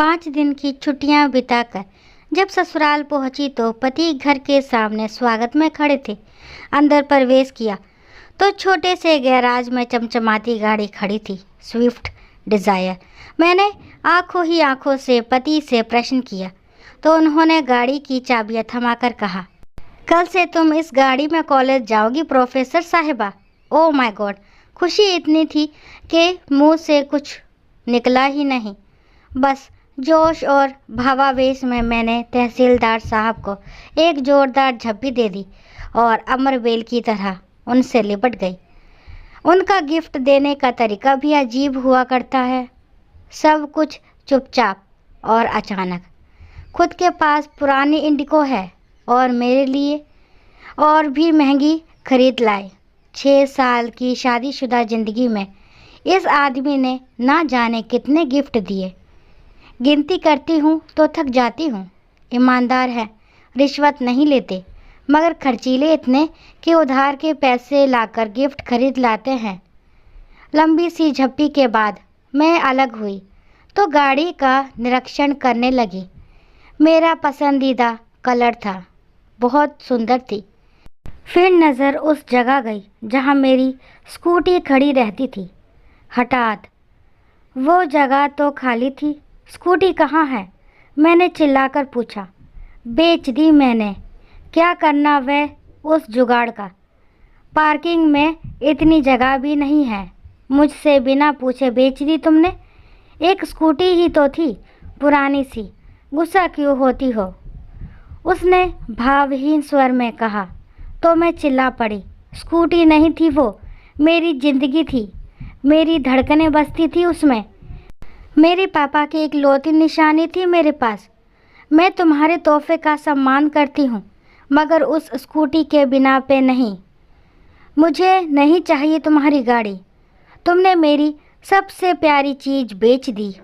5 दिन की छुट्टियां बिताकर जब ससुराल पहुंची तो पति घर के सामने स्वागत में खड़े थे। अंदर प्रवेश किया तो छोटे से गैराज में चमचमाती गाड़ी खड़ी थी, स्विफ्ट डिज़ायर। मैंने आंखों ही आंखों से पति से प्रश्न किया तो उन्होंने गाड़ी की चाबियां थमाकर कहा, कल से तुम इस गाड़ी में कॉलेज जाओगी प्रोफेसर साहिबा। Oh my God! खुशी इतनी थी कि मुंह से कुछ निकला ही नहीं। बस जोश और भावावेश में मैंने तहसीलदार साहब को एक जोरदार झप्पी दे दी और अमरबेल की तरह उनसे लिपट गई। उनका गिफ्ट देने का तरीका भी अजीब हुआ करता है। सब कुछ चुपचाप और अचानक। खुद के पास पुरानी इंडिको है और मेरे लिए और भी महंगी खरीद लाए। 6 साल की शादीशुदा ज़िंदगी में इस आदमी ने ना जाने कितने गिफ्ट दिए। गिनती करती हूँ तो थक जाती हूँ। ईमानदार है, रिश्वत नहीं लेते, मगर खर्चीले इतने कि उधार के पैसे लाकर गिफ्ट खरीद लाते हैं। लंबी सी झप्पी के बाद मैं अलग हुई तो गाड़ी का निरीक्षण करने लगी। मेरा पसंदीदा कलर था, बहुत सुंदर थी। फिर नज़र उस जगह गई जहाँ मेरी स्कूटी खड़ी रहती थी। हठात वो जगह तो खाली थी। स्कूटी कहाँ है? मैंने चिल्लाकर पूछा। बेच दी मैंने। क्या करना वह उस जुगाड़ का? पार्किंग में इतनी जगह भी नहीं है। मुझसे बिना पूछे बेच दी तुमने? एक स्कूटी ही तो थी, पुरानी सी। गुस्सा क्यों होती हो? उसने भावहीन स्वर में कहा तो मैं चिल्ला पड़ी। स्कूटी नहीं थी वो, मेरी ज़िंदगी थी। मेरी धड़कनें बसती थी उसमें। मेरे पापा की इकलौती निशानी थी मेरे पास। मैं तुम्हारे तोहफे का सम्मान करती हूँ, मगर उस स्कूटी के बिना पे नहीं। मुझे नहीं चाहिए तुम्हारी गाड़ी। तुमने मेरी सबसे प्यारी चीज़ बेच दी,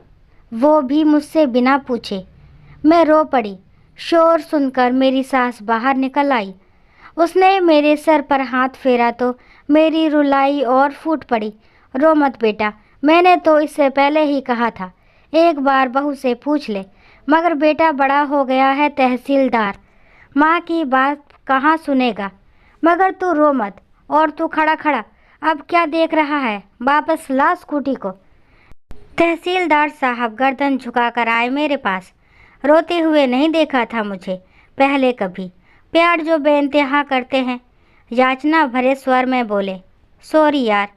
वो भी मुझसे बिना पूछे। मैं रो पड़ी। शोर सुनकर मेरी सास बाहर निकल आई। उसने मेरे सर पर हाथ फेरा तो मेरी रुलाई और फूट पड़ी। रो मत बेटा, मैंने तो इससे पहले ही कहा था, एक बार बहू से पूछ ले। मगर बेटा बड़ा हो गया है तहसीलदार, माँ की बात कहाँ सुनेगा। मगर तू रो मत। और तू खड़ा खड़ा अब क्या देख रहा है? वापस ला स्कूटी को। तहसीलदार साहब गर्दन झुकाकर आए मेरे पास। रोते हुए नहीं देखा था मुझे पहले कभी। प्यार जो बेइंतहा करते हैं। याचना भरे स्वर में बोले, सॉरी यार,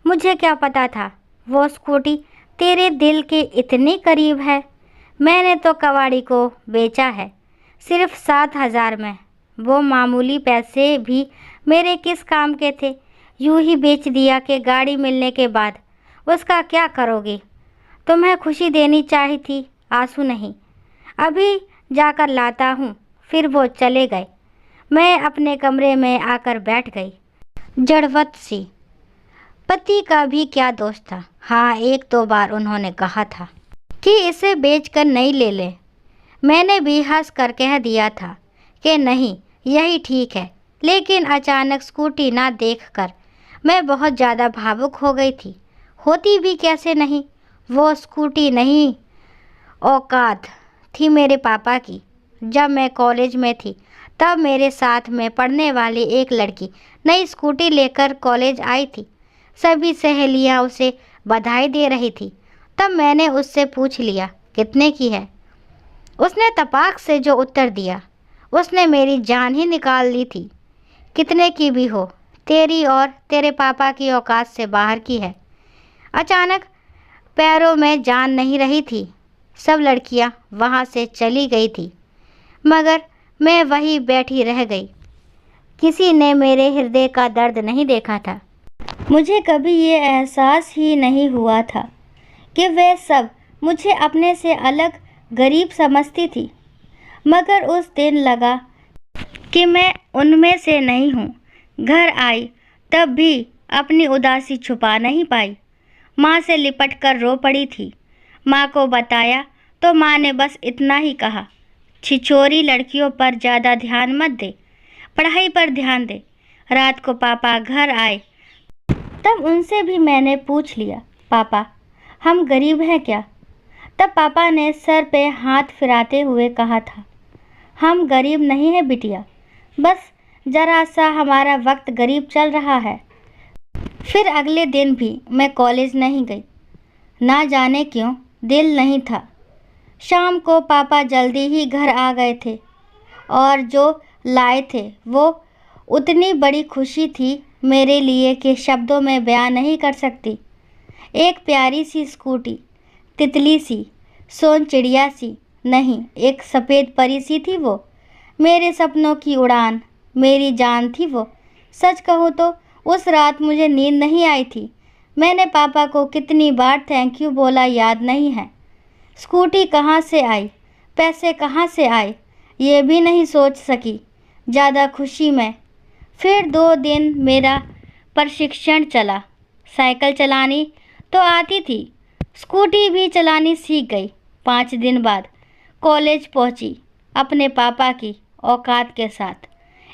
मुझे क्या पता था वो स्कूटी तेरे दिल के इतनी करीब है। मैंने तो कबाड़ी को बेचा है, सिर्फ 7,000 में। वो मामूली पैसे भी मेरे किस काम के थे? यूं ही बेच दिया कि गाड़ी मिलने के बाद उसका क्या करोगे? तुम्हें खुशी देनी चाहिए थी, आंसू नहीं। अभी जाकर लाता हूँ। फिर वो चले गए। मैं अपने कमरे में आकर बैठ गई, जड़वत सी। पति का भी क्या दोष था? हाँ, 1-2 बार उन्होंने कहा था कि इसे बेचकर नहीं ले ले। मैंने भी हंस कर कह दिया था कि नहीं, यही ठीक है। लेकिन अचानक स्कूटी ना देखकर मैं बहुत ज़्यादा भावुक हो गई थी। होती भी कैसे नहीं? वो स्कूटी नहीं, औकात थी मेरे पापा की। जब मैं कॉलेज में थी तब मेरे साथ में पढ़ने वाली एक लड़की नई स्कूटी लेकर कॉलेज आई थी। सभी सहेलियां उसे बधाई दे रही थी। तब मैंने उससे पूछ लिया, कितने की है? उसने तपाक से जो उत्तर दिया, उसने मेरी जान ही निकाल ली थी। कितने की भी हो, तेरी और तेरे पापा की औकात से बाहर की है। अचानक पैरों में जान नहीं रही थी। सब लड़कियां वहां से चली गई थी, मगर मैं वहीं बैठी रह गई। किसी ने मेरे हृदय का दर्द नहीं देखा था। मुझे कभी ये एहसास ही नहीं हुआ था कि वे सब मुझे अपने से अलग, गरीब समझती थी। मगर उस दिन लगा कि मैं उनमें से नहीं हूँ। घर आई तब भी अपनी उदासी छुपा नहीं पाई। माँ से लिपट कर रो पड़ी थी। माँ को बताया तो माँ ने बस इतना ही कहा, छिछोरी लड़कियों पर ज़्यादा ध्यान मत दे, पढ़ाई पर ध्यान दे। रात को पापा घर आए तब उनसे भी मैंने पूछ लिया, पापा हम गरीब हैं क्या? तब पापा ने सर पे हाथ फिराते हुए कहा था, हम गरीब नहीं हैं बिटिया, बस जरा सा हमारा वक्त गरीब चल रहा है। फिर अगले दिन भी मैं कॉलेज नहीं गई। ना जाने क्यों दिल नहीं था। शाम को पापा जल्दी ही घर आ गए थे और जो लाए थे वो उतनी बड़ी खुशी थी मेरे लिए कि शब्दों में बयान नहीं कर सकती। एक प्यारी सी स्कूटी, तितली सी, सोन चिड़िया सी नहीं, एक सफ़ेद परी सी थी वो। मेरे सपनों की उड़ान, मेरी जान थी वो। सच कहूँ तो उस रात मुझे नींद नहीं आई थी। मैंने पापा को कितनी बार थैंक यू बोला याद नहीं है। स्कूटी कहाँ से आई, पैसे कहाँ से आए, ये भी नहीं सोच सकी ज़्यादा खुशी में। फिर 2 दिन मेरा प्रशिक्षण चला। साइकिल चलानी तो आती थी, स्कूटी भी चलानी सीख गई। 5 दिन बाद कॉलेज पहुंची, अपने पापा की औकात के साथ,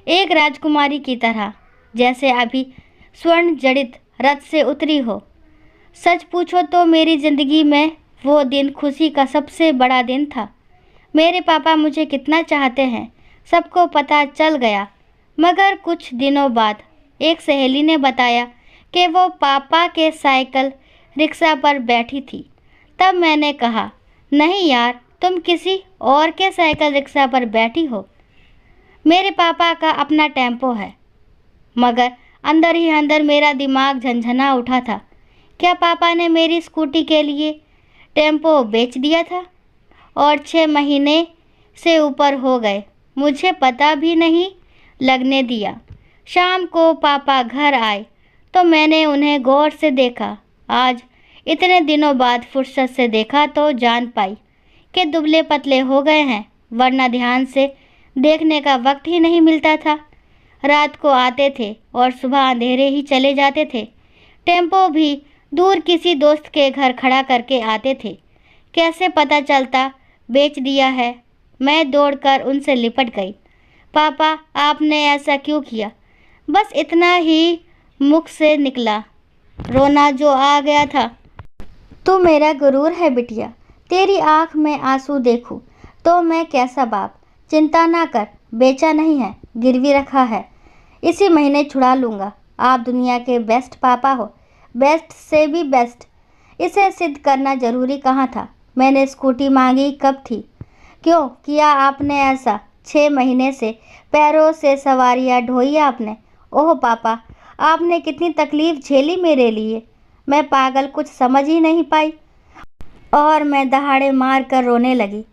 एक राजकुमारी की तरह, जैसे अभी स्वर्ण जड़ित रथ से उतरी हो। सच पूछो तो मेरी ज़िंदगी में वो दिन खुशी का सबसे बड़ा दिन था। मेरे पापा मुझे कितना चाहते हैं सबको पता चल गया। मगर कुछ दिनों बाद एक सहेली ने बताया कि वो पापा के साइकिल रिक्शा पर बैठी थी। तब मैंने कहा, नहीं यार, तुम किसी और के साइकिल रिक्शा पर बैठी हो। मेरे पापा का अपना टेम्पो है। मगर अंदर ही अंदर मेरा दिमाग झंझना उठा था। क्या पापा ने मेरी स्कूटी के लिए टेम्पो बेच दिया था? और 6 महीने से ऊपर हो गए, मुझे पता भी नहीं लगने दिया। शाम को पापा घर आए तो मैंने उन्हें गौर से देखा। आज इतने दिनों बाद फुर्सत से देखा तो जान पाई कि दुबले पतले हो गए हैं, वरना ध्यान से देखने का वक्त ही नहीं मिलता था। रात को आते थे और सुबह अंधेरे ही चले जाते थे। टेम्पो भी दूर किसी दोस्त के घर खड़ा करके आते थे। कैसे पता चलता बेच दिया है? मैं दौड़कर उनसे लिपट गई। पापा, आपने ऐसा क्यों किया? बस इतना ही मुख से निकला। रोना जो आ गया था। तू मेरा गुरूर है बिटिया, तेरी आँख में आंसू देखूं तो मैं कैसा बाप। चिंता ना कर, बेचा नहीं है, गिरवी रखा है, इसी महीने छुड़ा लूँगा। आप दुनिया के बेस्ट पापा हो, बेस्ट से भी बेस्ट। इसे सिद्ध करना ज़रूरी कहाँ था? मैंने स्कूटी मांगी कब थी? क्यों किया आपने ऐसा? 6 महीने से पैरों से सवारियाँ ढोई आपने। ओह पापा, आपने कितनी तकलीफ़ झेली मेरे लिए। मैं पागल, कुछ समझ ही नहीं पाई और मैं दहाड़े मार कर रोने लगी।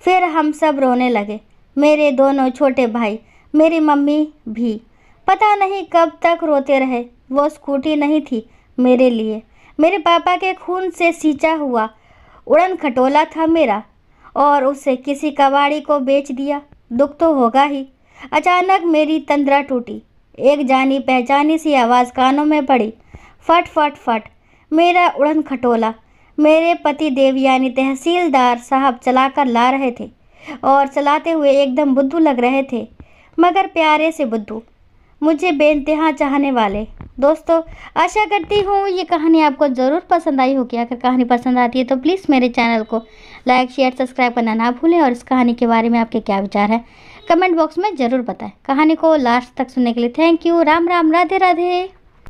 फिर हम सब रोने लगे, मेरे दोनों छोटे भाई, मेरी मम्मी भी। पता नहीं कब तक रोते रहे। वो स्कूटी नहीं थी मेरे लिए, मेरे पापा के खून से सींचा हुआ उड़न खटोला था मेरा, और उसे किसी कबाड़ी को बेच दिया। दुख तो होगा ही। अचानक मेरी तंद्रा टूटी। एक जानी पहचानी सी आवाज़ कानों में पड़ी, फट फट फट। मेरा उड़न खटोला मेरे पति देव यानी तहसीलदार साहब चलाकर ला रहे थे और चलाते हुए एकदम बुद्धू लग रहे थे, मगर प्यारे से बुद्धू, मुझे बेइंतहा चाहने वाले। दोस्तों, आशा करती हूँ ये कहानी आपको ज़रूर पसंद आई होगी। अगर कहानी पसंद आती है तो प्लीज़ मेरे चैनल को लाइक, शेयर, सब्सक्राइब करना ना भूलें। और इस कहानी के बारे में आपके क्या विचार हैं कमेंट बॉक्स में ज़रूर बताएं। कहानी को लास्ट तक सुनने के लिए थैंक यू। राम राम, राधे राधे।